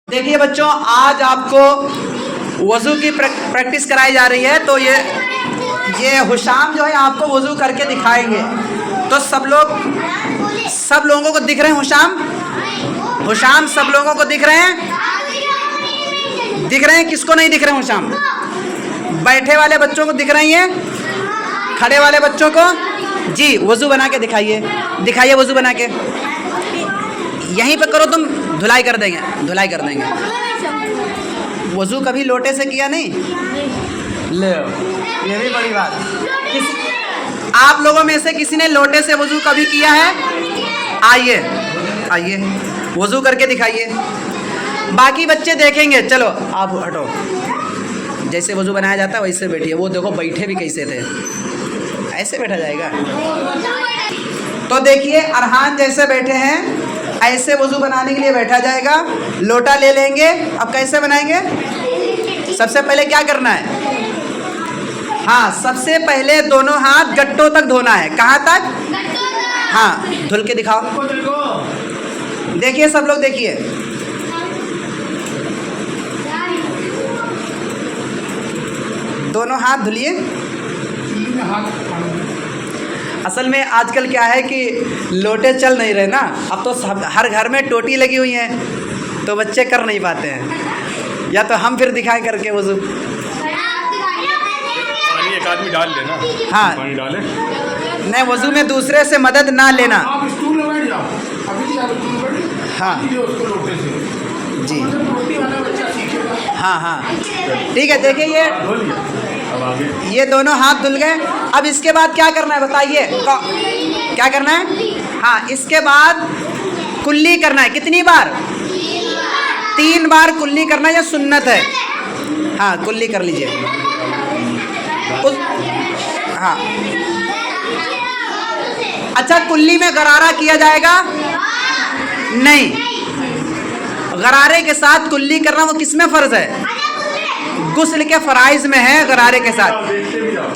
देखिए बच्चों, आज आपको वज़ू की प्रैक्टिस कराई जा रही है। तो ये हुशाम जो है आपको वज़ू करके दिखाएंगे। तो सब लोगों को दिख रहे हैं हुशाम सब लोगों को दिख रहे हैं? किसको नहीं दिख रहे हैं हुशाम? बैठे वाले बच्चों को दिख रही हैं? खड़े वाले बच्चों को? जी, वज़ू बना के दिखाइए वज़ू बना के। यहीं पे करो, तुम धुलाई कर देंगे। वज़ू कभी लोटे से किया नहीं? ले, ये भी बड़ी बात। आप लोगों में से किसी ने लोटे से वज़ू कभी किया है? आइए वज़ू करके दिखाइए। बाकी बच्चे देखेंगे। चलो आप हटो। जैसे वज़ू बनाया जाता है वैसे बैठिए। वो देखो बैठे भी कैसे थे, ऐसे बैठा जाएगा। तो देखिए, अरहान जैसे बैठे हैं ऐसे वज़ू बनाने के लिए बैठा जाएगा। लोटा ले लेंगे। अब कैसे बनाएंगे? सबसे पहले क्या करना है? हाँ, सबसे पहले दोनों हाथ गट्टों तक धोना है। कहाँ तक? हाँ, धुल के दिखाओ। देखिए सब लोग, देखिए दोनों हाथ धुलिए। असल में आजकल क्या है कि लोटे चल नहीं रहे ना। अब तो हर घर में टोटी लगी हुई है, तो बच्चे कर नहीं पाते हैं। या तो हम फिर दिखाएं करके वज़ू। पानी एक आदमी डाल लेना। हाँ, पानी डाले। नहीं, वज़ू में दूसरे से मदद ना लेना। आप स्टूल में बैठ जाओ। हाँ उसको लोटे से जी, रोटी वाला बच्चा सीखेगा। हाँ ठीक है। देखिए अब आगे ये दोनों हाथ धुल गए। अब इसके बाद क्या करना है बताइए? क्या करना है? हाँ, इसके बाद कुल्ली करना है। कितनी बार? 3 बार कुल्ली करना है। यह सुन्नत है। हाँ, कुल्ली कर लीजिए। हाँ, अच्छा, कुल्ली में गरारा किया जाएगा? नहीं, गरारे के साथ कुल्ली करना वो किस में फ़र्ज है? गुस्ल के फ़राइज़ में है गरारे के साथ।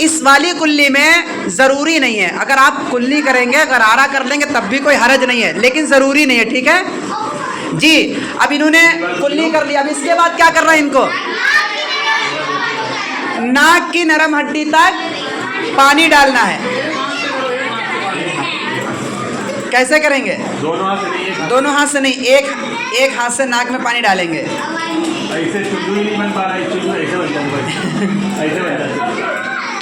इस वाली कुल्ली में ज़रूरी नहीं है। अगर आप कुल्ली करेंगे, गरारा कर लेंगे तब भी कोई हरज नहीं है, लेकिन ज़रूरी नहीं है। ठीक है जी। अब इन्होंने कुल्ली कर लिया। अब इसके बाद क्या करना है इनको? नाक की नरम हड्डी तक पानी डालना है। कैसे करेंगे? दोनों हाथ से नहीं, एक हाथ से नाक में पानी डालेंगे। ऐसे चुल्लू नहीं बन पा रहा है। चुल्लू ऐसे बन जाता है, ऐसे बन जाता है।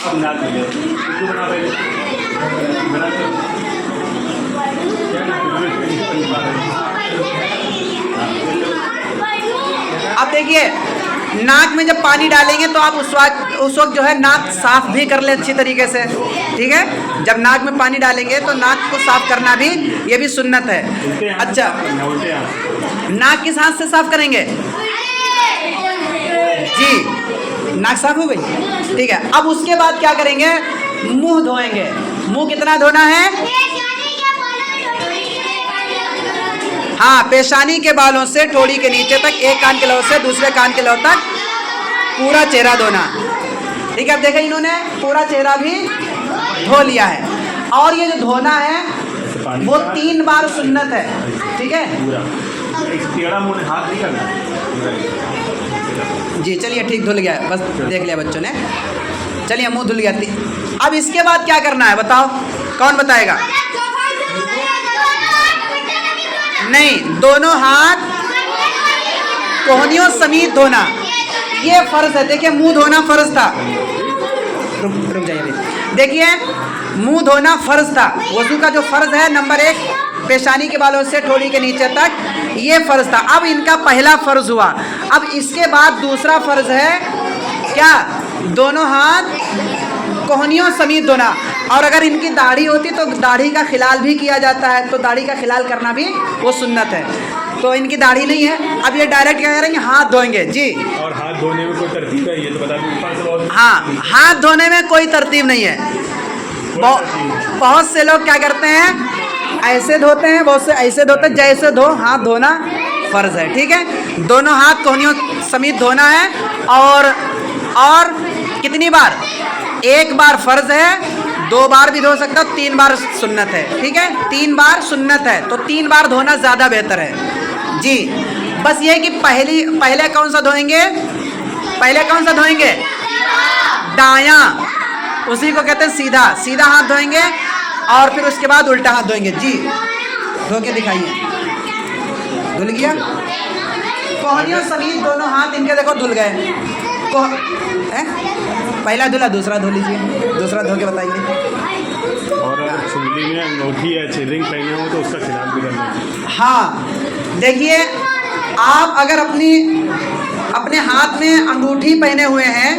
अब नाक में चुल्लू बना पहले। अब देखिए, नाक में जब पानी डालेंगे तो आप उस वक्त जो है नाक साफ भी कर ले अच्छी तरीके से। ठीक है, जब नाक में पानी डालेंगे तो नाक को साफ करना भी, ये भी सुन्नत है। अच्छा, नाक किस हाथ से साफ करेंगे? जी, नाक साफ हो गई। ठीक है, अब उसके बाद क्या करेंगे? मुंह धोएंगे। मुंह कितना धोना है? हाँ, पेशानी के बालों से ठोड़ी के नीचे तक, एक कान के लौ से दूसरे कान के लौ तक पूरा चेहरा धोना। ठीक है, अब देखें इन्होंने पूरा चेहरा भी धो लिया है। और ये जो धोना है वो 3 बार सुन्नत है। ठीक है हाथ नहीं करना जी। चलिए ठीक, धुल गया, बस देख लिया बच्चों ने। चलिए, मुंह धुल गया। अब इसके बाद क्या करना है बताओ? कौन बताएगा? नहीं, दोनों हाथ कोहनियों समेत धोना, ये फर्ज है। देखिए, मुंह धोना फर्ज था। रुक जाइए अभी। देखिए, मुंह धोना फर्ज था। वज़ू का जो फर्ज है नंबर 1, पेशानी के बालों से ठोड़ी के नीचे तक, ये फर्ज था। अब इनका पहला फर्ज हुआ। अब इसके बाद दूसरा फर्ज है क्या? दोनों हाथ कोहनियों समेत धोना। और अगर इनकी दाढ़ी होती तो दाढ़ी का खिलाल भी किया जाता है, तो दाढ़ी का खिलाल करना भी वो सुन्नत है। तो इनकी दाढ़ी नहीं है। अब ये डायरेक्ट क्या करेंगे? हाथ धोएंगे जी। और हाथ धोने में कोई तरतीब है? ये तो बता दो। हाँ, हाथ धोने में कोई तरतीब नहीं है। बहुत से लोग क्या करते हैं? ऐसे धोते हैं, बहुत से ऐसे धोते हैं। जैसे धो, हाथ धोना फर्ज है। ठीक है, दोनों हाथ कोहनियों समेत धोना है। और कितनी बार? 1 बार फर्ज है, 2 बार भी धो सकता हो, 3 बार सुन्नत है। ठीक है, 3 बार सुन्नत है, तो 3 बार धोना ज़्यादा बेहतर है जी। बस ये कि पहले कौन सा धोएंगे, पहले कौन सा धोएंगे, दायां, उसी को कहते हैं सीधा, सीधा हाथ धोएंगे और फिर उसके बाद उल्टा हाथ धोएंगे। जी धो के दिखाइए, धुल गया, कोहनियों समेत दोनों हाथ इनके देखो धुल गए। पहला धुला, दूसरा धो लीजिए, दूसरा धो के बताइए। और अगर चुंगली में अंगूठी या रिंग पहने हो तो उसका खिलाफ भी करना है। हाँ देखिए, आप अगर अपने हाथ में अंगूठी पहने हुए हैं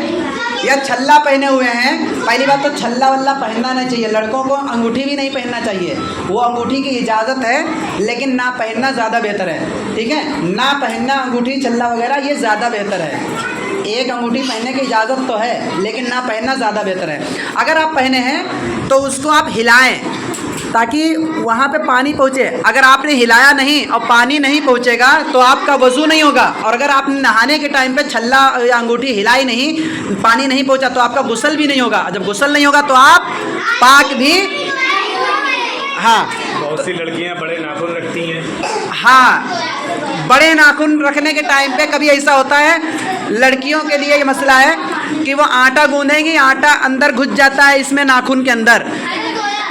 या छल्ला पहने हुए हैं, पहली बात तो छल्ला वल्ला पहनना नहीं चाहिए, लड़कों को अंगूठी भी नहीं पहनना चाहिए। वो अंगूठी की इजाज़त है लेकिन ना पहनना ज़्यादा बेहतर है, ठीक है, ना पहनना अंगूठी छल्ला वगैरह ये ज़्यादा बेहतर है। एक अंगूठी पहनने की इजाज़त तो है लेकिन ना पहनना ज़्यादा बेहतर है। अगर आप पहने हैं तो उसको आप हिलाएं ताकि वहाँ पे पानी पहुँचे। अगर आपने हिलाया नहीं और पानी नहीं पहुँचेगा तो आपका वज़ू नहीं होगा, और अगर आपने नहाने के टाइम पे छल्ला या अंगूठी हिलाई नहीं, पानी नहीं पहुँचा तो आपका गुस्ल भी नहीं होगा। जब गुस्ल नहीं होगा तो आप पाक भी, हाँ बहुत सी लड़कियां बड़े नाखून रखती हैं। हाँ, बड़े नाखून रखने के टाइम पे कभी ऐसा होता है, लड़कियों के लिए ये मसला है कि वो आटा गूंदेंगी, आटा अंदर घुस जाता है इसमें नाखून के अंदर,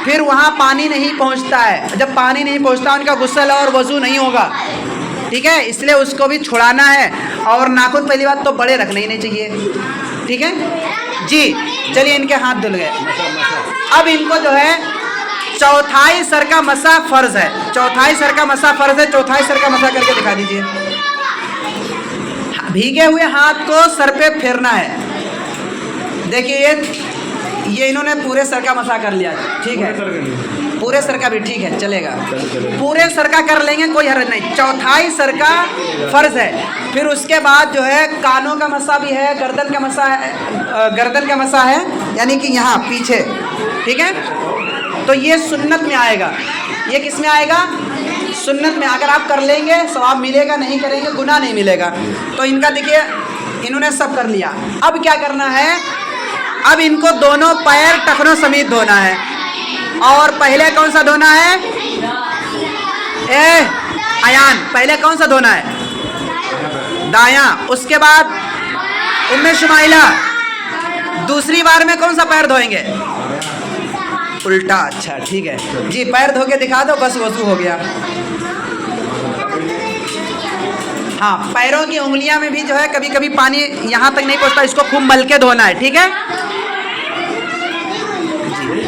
फिर वहाँ पानी नहीं पहुँचता है। जब पानी नहीं पहुँचता उनका गुस्ल और वज़ू नहीं होगा, ठीक है, इसलिए उसको भी छुड़ाना है। और नाखून पहली बात तो बड़े रखने ही नहीं चाहिए, ठीक है जी। चलिए इनके हाथ धुल गए, अब इनको जो है चौथाई सर का मसा फ़र्ज है, चौथाई सर का मसा फ़र्ज है। चौथाई सर का मसा करके दिखा दीजिए। भीगे हुए हाथ को सर पे फेरना है। देखिए ये इन्होंने पूरे सर का मसा कर लिया, ठीक है, पूरे सर का भी ठीक है, चलेगा, पूरे सर का कर लेंगे, कोई हर्ज नहीं। चौथाई सर का फ़र्ज है। फिर उसके बाद जो है कानों का मसा भी है, गर्दन का मसा है, गर्दन का मसा है यानी कि यहाँ पीछे, ठीक है। तो ये सुन्नत में आएगा, ये किस में आएगा, सुन्नत में। अगर आप कर लेंगे सवाब मिलेगा, नहीं करेंगे गुनाह नहीं मिलेगा। तो इनका देखिए इन्होंने सब कर लिया। अब क्या करना है, अब इनको दोनों पैर टखनों समेत धोना है। और पहले कौन सा धोना है, अयान, पहले कौन सा धोना है, दायां। उसके बाद उम्मे शुमाइला दूसरी बार में कौन सा पैर धोएंगे, उल्टा। अच्छा ठीक है जी, पैर धो के दिखा दो, बस वज़ू हो गया। हाँ, पैरों की उंगलियां में भी जो है कभी कभी पानी यहाँ तक नहीं पहुँचता, इसको खूब मल के धोना है, ठीक है जी।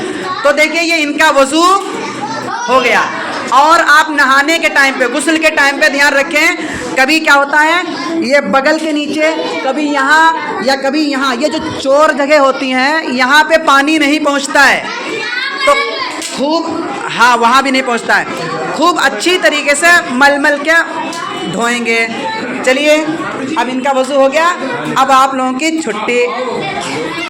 तो देखिए ये इनका वज़ू हो गया। और आप नहाने के टाइम पे, गुस्ल के टाइम पे ध्यान रखें, कभी क्या होता है ये बगल के नीचे, कभी यहाँ या कभी यहाँ, ये जो चोर जगह होती हैं यहाँ पे पानी नहीं पहुँचता है, तो खूब, हाँ वहाँ भी नहीं पहुँचता है, खूब अच्छी तरीके से मल के धोएंगे। चलिए अब इनका वज़ू हो गया, अब आप लोगों की छुट्टी।